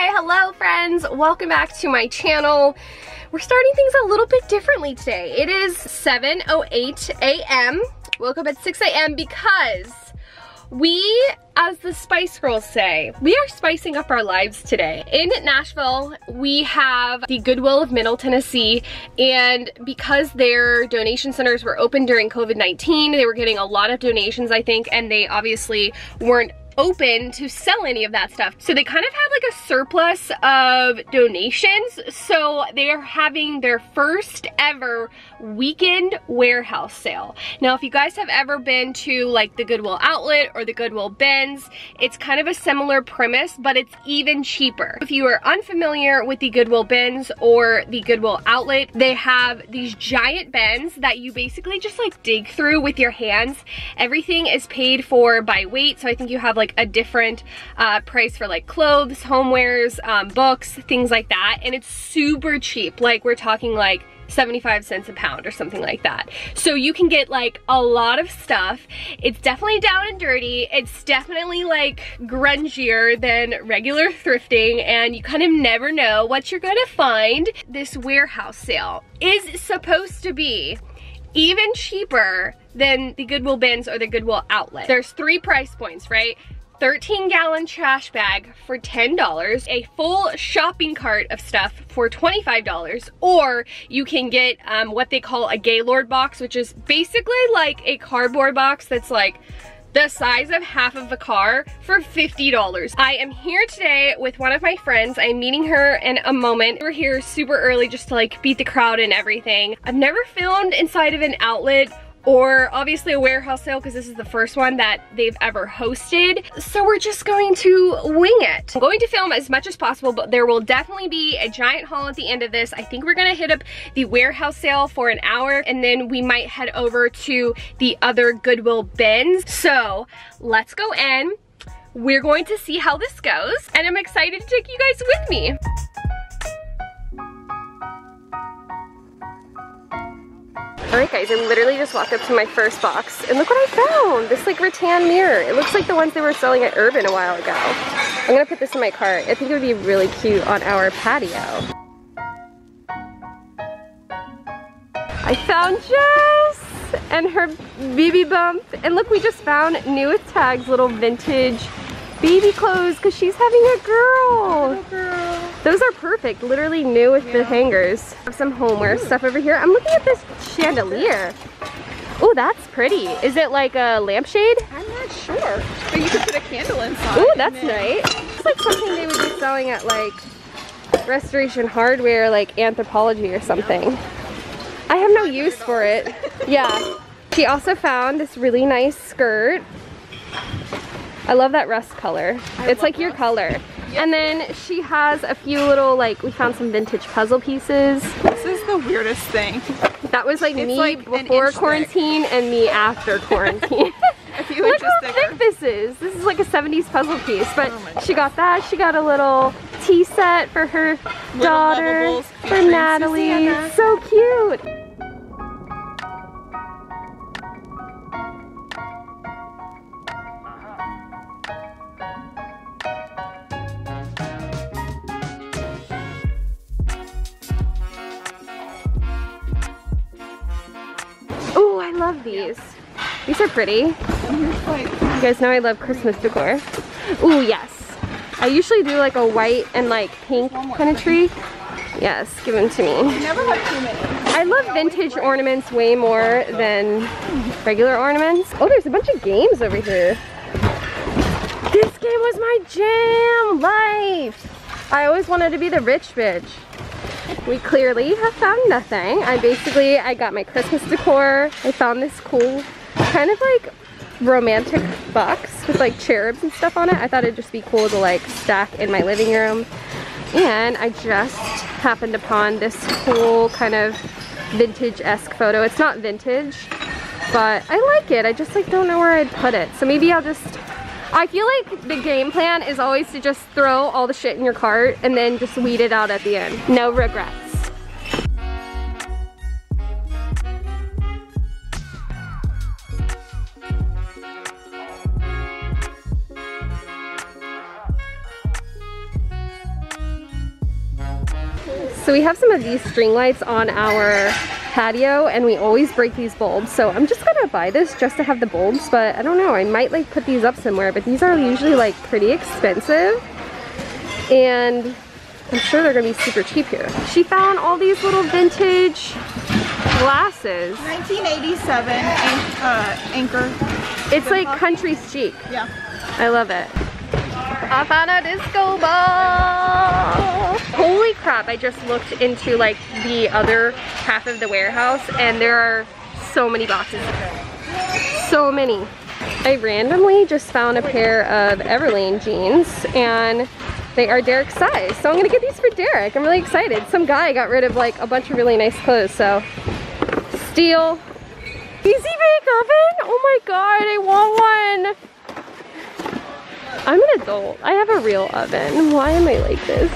Hi, hello friends. Welcome back to my channel. We're starting things a little bit differently today. It is 7:08 a.m. Woke up at 6 a.m. because we, as the Spice Girls say, we are spicing up our lives today. In Nashville, we have the Goodwill of Middle Tennessee, and because their donation centers were open during COVID-19, they were getting a lot of donations, I think, and they obviously weren't open to sell any of that stuff. So they kind of had like a surplus of donations. So they are having their first ever weekend warehouse sale. Now, if you guys have ever been to like the Goodwill outlet or the Goodwill bins, it's kind of a similar premise, but it's even cheaper. If you are unfamiliar with the Goodwill bins or the Goodwill outlet, they have these giant bins that you basically just like dig through with your hands. Everything is paid for by weight. So I think you have like a different price for like clothes, homewares, books, things like that. And it's super cheap. Like we're talking like 75 cents a pound or something like that. So you can get like a lot of stuff. It's definitely down and dirty. It's definitely like grungier than regular thrifting, and you kind of never know what you're gonna find. This warehouse sale is supposed to be even cheaper than the Goodwill bins or the Goodwill outlet. There's 3 price points, right? 13-gallon trash bag for $10, a full shopping cart of stuff for $25, or you can get what they call a Gaylord box, which is basically like a cardboard box that's like the size of half of a car for $50. I am here today with one of my friends. I'm meeting her in a moment. We're here super early just to like beat the crowd and everything. I've never filmed inside of an outlet or obviously a warehouse sale because this is the first one that they've ever hosted. So we're just going to wing it. I'm going to film as much as possible, but there will definitely be a giant haul at the end of this. I think we're gonna hit up the warehouse sale for an hour, and then we might head over to the other Goodwill bins. So let's go in. We're going to see how this goes, and I'm excited to take you guys with me. Alright guys, I literally just walked up to my first box and look what I found! This like rattan mirror. It looks like the ones they were selling at Urban a while ago. I'm gonna put this in my cart. I think it would be really cute on our patio. I found Jess and her BB bump. And look, we just found new with tags, little vintage baby clothes because she's having a girl. Little girl. Those are perfect, literally new with the hangers. I have some homeware stuff over here. I'm looking at this chandelier. Oh, that's pretty. Is it like a lampshade? I'm not sure, but you could put a candle inside. Oh, that's nice. It's like something they would be selling at like Restoration Hardware, like Anthropology or something. I have no use for it. Yeah. She also found this really nice skirt. I love that rust color. It's like your color. And then she has a few little, like, we found some vintage puzzle pieces. This is the weirdest thing. That was like me like before quarantine and me after quarantine. Look how thick this is. This is like a 70s puzzle piece. But she got that. She got a little tea set for her daughter, for Natalie. So cute. Oh, I love these. These are pretty. You guys know I love Christmas decor. Ooh, yes. I usually do like a white and like pink kind of tree. Yes, give them to me. Never have too many. I love vintage ornaments way more than regular ornaments. Oh, there's a bunch of games over here. This game was my jam life. I always wanted to be the rich bitch. We clearly have found nothing. I got my Christmas decor. I found this cool kind of like romantic box with like cherubs and stuff on it. I thought it'd just be cool to like stack in my living room. And I just happened upon this cool kind of vintage-esque photo. It's not vintage, but I like it. I just like don't know where I'd put it. So maybe I feel like the game plan is always to just throw all the shit in your cart and then just weed it out at the end. No regrets. So we have some of these string lights on our patio and we always break these bulbs. So I'm just gonna buy this just to have the bulbs, but I don't know, I might like put these up somewhere, but these are usually like pretty expensive. And I'm sure they're gonna be super cheap here. She found all these little vintage glasses. 1987 Anchor. It's like country chic. Yeah. I love it. I found a disco ball. Holy crap, I just looked into like the other half of the warehouse and there are so many boxes. So many. I randomly just found a pair of Everlane jeans and they are Derek's size. So I'm gonna get these for Derek. I'm really excited. Some guy got rid of like a bunch of really nice clothes, so steal. Easy bake oven? Oh my god, I want one. I'm an adult. I have a real oven. Why am I like this?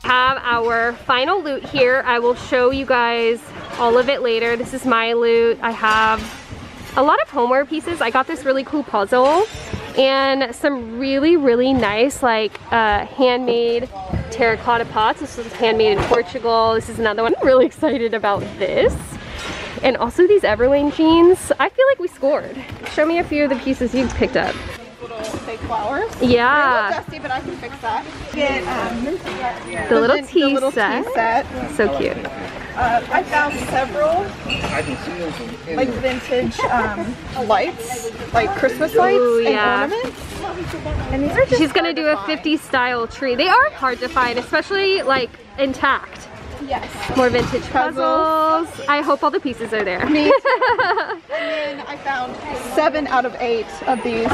Have our final loot here. I will show you guys all of it later. This is my loot. I have a lot of homeware pieces. I got this really cool puzzle and some really, really nice like handmade terracotta pots. This was handmade in Portugal. This is another one. I'm really excited about this. And also these Everlane jeans. I feel like we scored. Show me a few of the pieces you've picked up. Little fake flowers. Yeah. They're a little dusty, but I can fix that. Get the little tea set. So cute. I found several like vintage lights, like Christmas lights. Ooh, yeah. And ornaments. And these are just She's gonna do a 50s style tree. They are hard to find, especially like intact. Yes. More vintage puzzles. I hope all the pieces are there. Me too. And then I found 7 out of 8 of these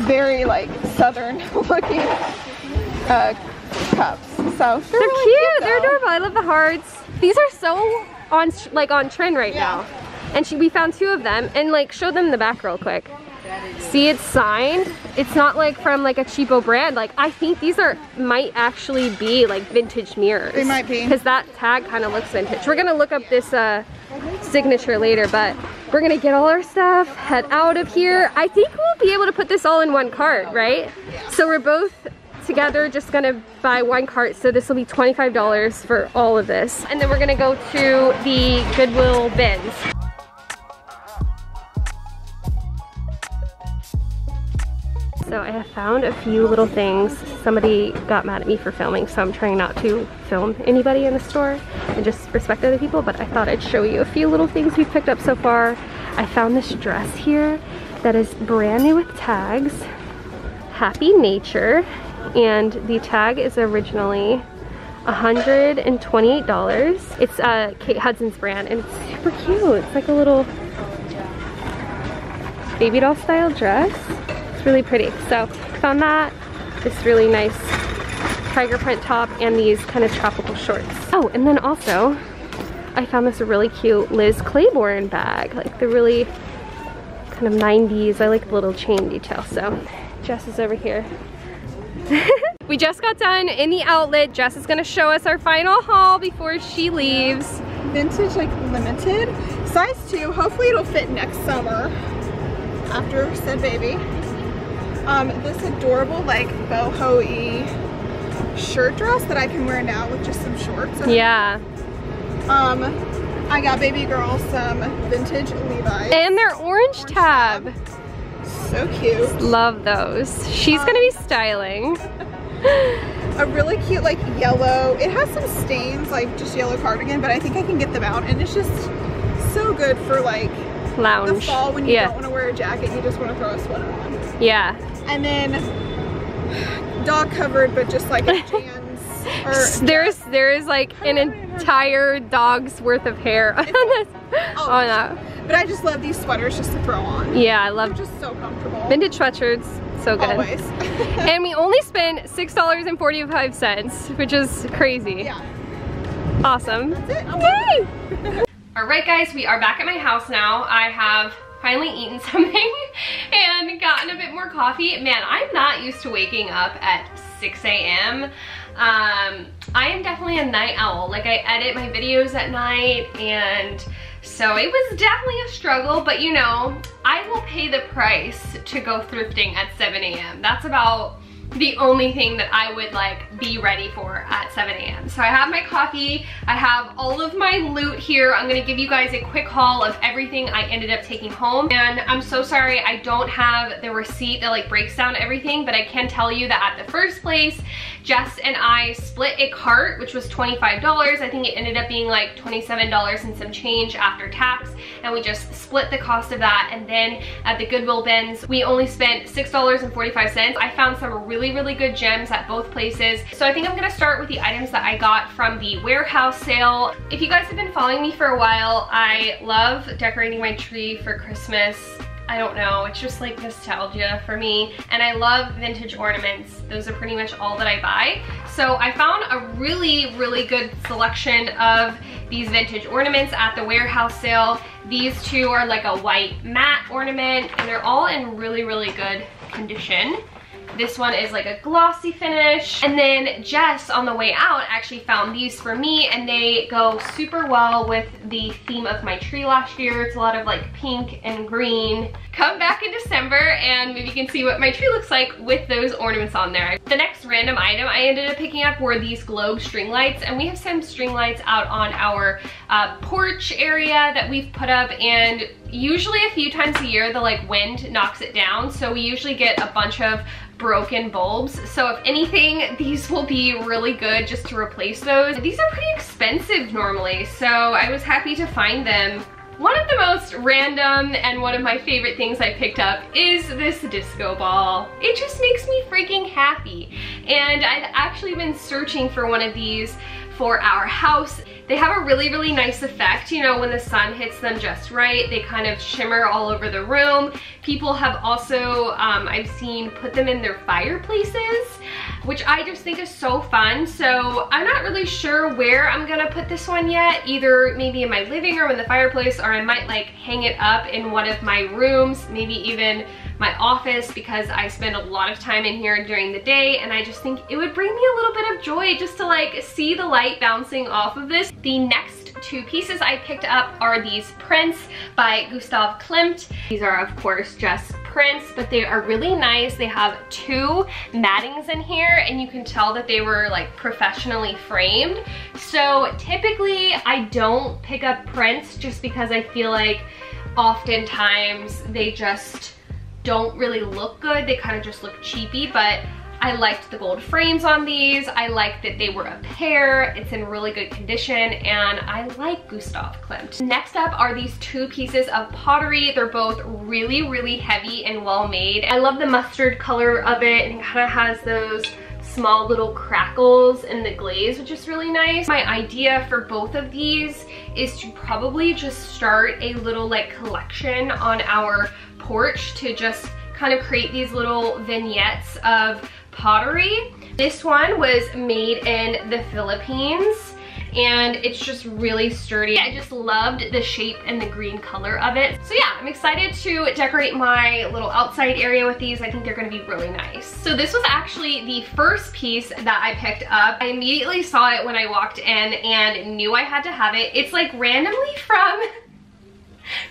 very like southern looking cups. So they're really cute. They're adorable. I love the hearts. These are so on trend right now. And we found 2 of them and like show them the back real quick. See, it's signed. It's not like from like a cheapo brand. Like I think these might actually be like vintage mirrors. They might be. Because that tag kind of looks vintage. We're gonna look up this signature later, but we're gonna get all our stuff, head out of here. I think we'll be able to put this all in one cart, right? So we're both together just gonna buy one cart, so this will be $25 for all of this. And then we're gonna go to the Goodwill bins. So I have found a few little things. Somebody got mad at me for filming, so I'm trying not to film anybody in the store and just respect other people, but I thought I'd show you a few little things we've picked up so far. I found this dress here that is brand new with tags. Happy Nature, and the tag is originally $128. It's Kate Hudson's brand and it's super cute. It's like a little baby doll style dress. It's really pretty. So found that, this really nice tiger print top and these kind of tropical shorts. Oh, and then also I found this really cute Liz Claiborne bag, like the really kind of 90s. I like the little chain detail. So Jess is over here. We just got done in the outlet. Jess is gonna show us our final haul before she leaves. Vintage, like limited, size 2. Hopefully it'll fit next summer after said baby. This adorable like boho-y shirt dress that I can wear now with just some shorts. Yeah. I got baby girl some vintage Levi's. And their orange tab. So cute. Love those. She's gonna be styling. A really cute like yellow, it has some stains like just yellow cardigan, but I think I can get them out, and it's just so good for like lounge. The fall when you don't want to wear a jacket, you just want to throw a sweater on. Yeah. And then dog covered, but just like a Jan's. There is like an entire dog's worth of hair on this. Oh no. But I just love these sweaters just to throw on. Yeah, I love. They're just so comfortable. Vintage sweatshirts, so good. Always. And we only spent $6.45, which is crazy. Yeah. Awesome. That's it. Yay! Alright guys, we are back at my house now. I have finally eaten something and gotten a bit more coffee. Man, I'm not used to waking up at 6 a.m. I am definitely a night owl. Like, I edit my videos at night, and so it was definitely a struggle, but you know, I will pay the price to go thrifting at 7 a.m. That's about the only thing that I would like be ready for at 7 a.m. So I have my coffee, I have all of my loot here. I'm gonna give you guys a quick haul of everything I ended up taking home. And I'm so sorry I don't have the receipt that like breaks down everything, but I can tell you that at the first place, Jess and I split a cart, which was $25. I think it ended up being like $27 and some change after tax. And we just split the cost of that. And then at the Goodwill bins, we only spent $6.45. I found some really good gems at both places. So I think I'm gonna start with the items that I got from the warehouse sale. If you guys have been following me for a while, I love decorating my tree for Christmas. I don't know, it's just like nostalgia for me. And I love vintage ornaments. Those are pretty much all that I buy. So I found a really good selection of these vintage ornaments at the warehouse sale. These two are like a white matte ornament, and they're all in really good condition. This one is like a glossy finish. And then Jess on the way out actually found these for me, and they go super well with the theme of my tree last year. It's a lot of like pink and green. Come back in December and maybe you can see what my tree looks like with those ornaments on there. The next random item I ended up picking up were these globe string lights, and we have some string lights out on our porch area that we've put up, and usually a few times a year the like wind knocks it down, so we usually get a bunch of broken bulbs. So if anything, these will be really good just to replace those. These are pretty expensive normally, so I was happy to find them. One of the most random and one of my favorite things I picked up is this disco ball. It just makes me freaking happy. And I've actually been searching for one of these for our house. They have a really nice effect, you know, when the sun hits them just right. They kind of shimmer all over the room. People have also, I've seen, put them in their fireplaces, which I just think is so fun. So I'm not really sure where I'm gonna put this one yet. Either maybe in my living room in the fireplace, or I might like hang it up in one of my rooms, maybe even my office, because I spend a lot of time in here during the day, and I just think it would bring me a little bit of joy just to like see the light bouncing off of this. The next two pieces I picked up are these prints by Gustav Klimt. These are of course just prints, but they are really nice. They have two mattings in here, and you can tell that they were like professionally framed. So typically I don't pick up prints just because I feel like oftentimes they just don't really look good. They kind of just look cheapy, but I liked the gold frames on these. I liked that they were a pair. It's in really good condition, and I like Gustav Klimt. Next up are these two pieces of pottery. They're both really heavy and well made. I love the mustard color of it, and it kind of has those small little crackles in the glaze, which is really nice. My idea for both of these is to probably just start a little like collection on our porch to just kind of create these little vignettes of pottery. This one was made in the Philippines, and it's just really sturdy. I just loved the shape and the green color of it. So yeah, I'm excited to decorate my little outside area with these. I think they're gonna be really nice. So this was actually the first piece that I picked up. I immediately saw it when I walked in and knew I had to have it. It's like randomly from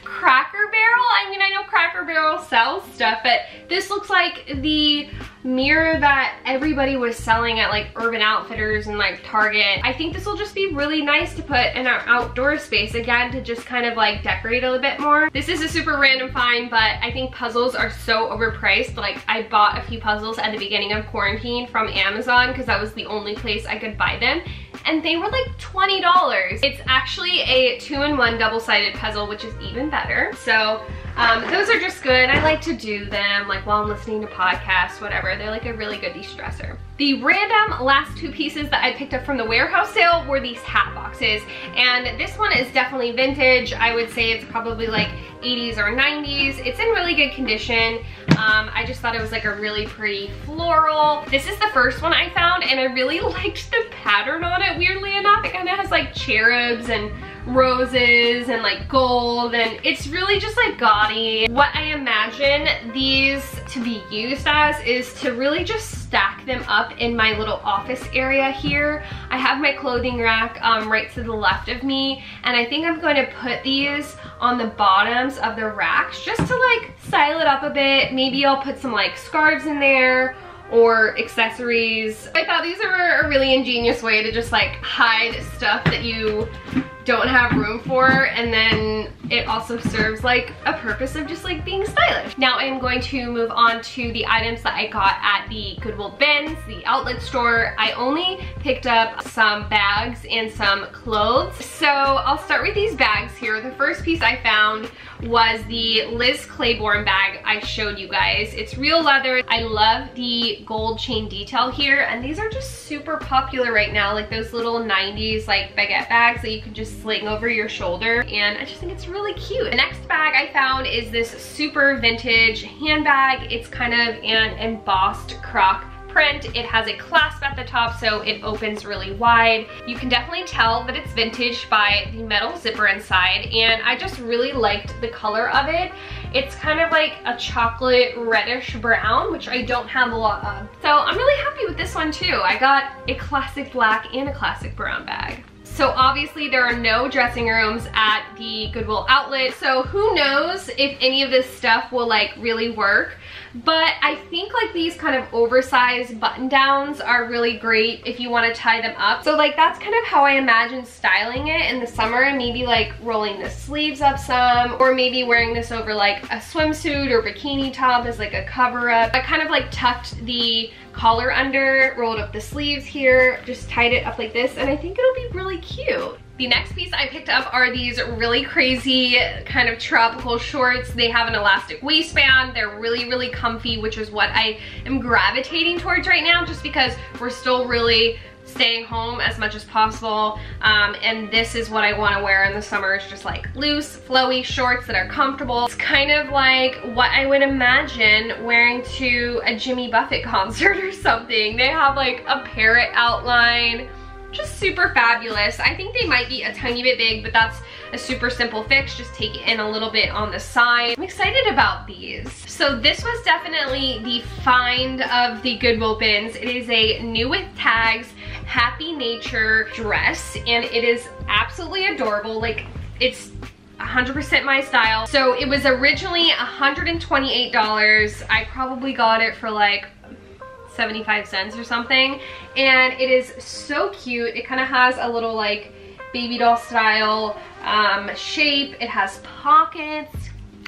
Cracker Barrel. I mean, I know Cracker Barrel sells stuff, but this looks like the mirror that everybody was selling at like Urban Outfitters and like Target. I think this will just be really nice to put in our outdoor space, again, to just kind of like decorate a little bit more. This is a super random find, but I think puzzles are so overpriced. Like, I bought a few puzzles at the beginning of quarantine from Amazon because that was the only place I could buy them, and they were like $20. It's actually a 2-in-1 double-sided puzzle, which is even better. So those are just good. I like to do them like while I'm listening to podcasts, whatever. They're like a really good de-stressor. The random last two pieces that I picked up from the warehouse sale were these hat boxes, and this one is definitely vintage. I would say it's probably like 80s or 90s. It's in really good condition. I just thought it was like a really pretty floral. This is the first one I found, and I really liked the pattern on it, weirdly enough. It kind of has like cherubs and roses and like gold, and it's really just like gaudy. What I imagine these to be used as is to really just stack them up in my little office area here. I have my clothing rack right to the left of me, and I think I'm going to put these on the bottoms of the racks just to like style it up a bit. Maybe I'll put some like scarves in there or accessories. I thought these were a really ingenious way to just like hide stuff that you don't have room for, and then it also serves like a purpose of just like being stylish. Now I'm going to move on to the items that I got at the Goodwill bins, the outlet store. I only picked up some bags and some clothes. So I'll start with these bags here. The first piece I found was the Liz Claiborne bag I showed you guys. It's real leather. I love the gold chain detail here, and these are just super popular right now, like those little 90s like baguette bags that you can just sling over your shoulder, and I just think it's really cute. The next bag I found is this super vintage handbag. It's kind of an embossed croc print. It has a clasp at the top, so it opens really wide. You can definitely tell that it's vintage by the metal zipper inside, and I just really liked the color of it. It's kind of like a chocolate reddish brown, which I don't have a lot of. So I'm really happy with this one too. I got a classic black and a classic brown bag. So obviously there are no dressing rooms at the Goodwill outlet, so who knows if any of this stuff will like really work. But I think like these kind of oversized button downs are really great if you want to tie them up. So like that's kind of how I imagine styling it in the summer, and maybe like rolling the sleeves up some, or maybe wearing this over like a swimsuit or bikini top as like a cover up. I kind of like tucked the collar under, rolled up the sleeves here, just tied it up like this, and I think it'll be really cute. The next piece I picked up are these really crazy kind of tropical shorts. They have an elastic waistband. They're really, really comfy, which is what I am gravitating towards right now, just because we're still really staying home as much as possible, and this is what I want to wear in the summer. It's just like loose, flowy shorts that are comfortable. It's kind of like what I would imagine wearing to a Jimmy Buffett concert or something. They have like a parrot outline, just super fabulous. I think they might be a tiny bit big, but that's a super simple fix. Just take it in a little bit on the side. I'm excited about these. So this was definitely the find of the Goodwill bins. It is a new with tags Happy Nature dress, and it is absolutely adorable. Like, it's 100% my style. So it was originally $128. I probably got it for like 75 cents or something, and it is so cute. It kind of has a little like baby doll style shape. It has pockets.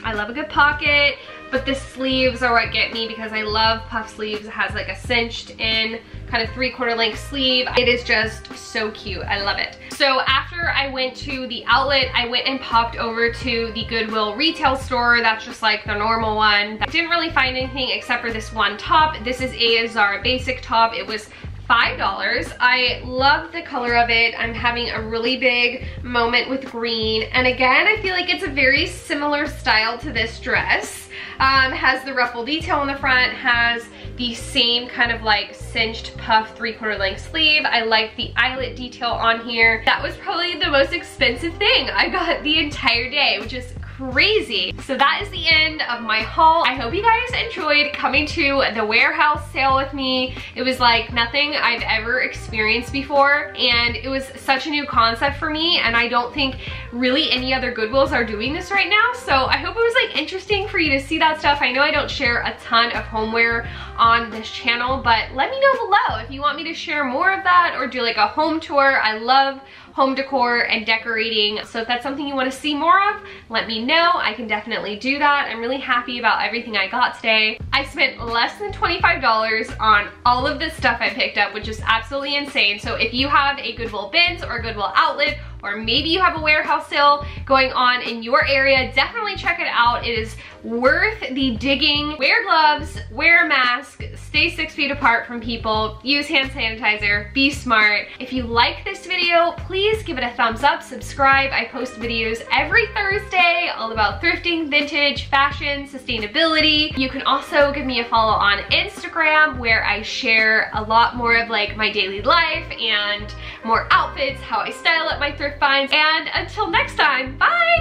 I love a good pocket, but the sleeves are what get me because I love puff sleeves. It has like a cinched in kind of 3/4 length sleeve. It is just so cute. I love it. So after I went to the outlet, I went and popped over to the Goodwill retail store. That's just like the normal one. I didn't really find anything except for this one top. This is a Zara basic top. It was $5. I love the color of it. I'm having a really big moment with green. And again, I feel like it's a very similar style to this dress. Has the ruffle detail on the front, has the same kind of like cinched puff 3/4 length sleeve. I like the eyelet detail on here. That was probably the most expensive thing I got the entire day, which is crazy. So that is the end of my haul. I hope you guys enjoyed coming to the warehouse sale with me. It was like nothing I've ever experienced before, and it was such a new concept for me, and I don't think really any other Goodwills are doing this right now. So I hope it was like interesting for you to see that stuff. I know I don't share a ton of homeware on this channel, but let me know below if you want me to share more of that or do like a home tour. I love home decor and decorating, so if that's something you want to see more of, let me know. I can definitely do that. I'm really happy about everything I got today. I spent less than $25 on all of this stuff I picked up, which is absolutely insane. So if you have a Goodwill bins or a Goodwill outlet, or maybe you have a warehouse sale going on in your area, definitely check it out. It is worth the digging. Wear gloves, wear a mask, stay 6 feet apart from people, use hand sanitizer, be smart. If you like this video, please give it a thumbs up, subscribe. I post videos every Thursday all about thrifting, vintage, fashion, sustainability. You can also give me a follow on Instagram where I share a lot more of like my daily life and more outfits, how I style at my thrift finds. And until next time, bye!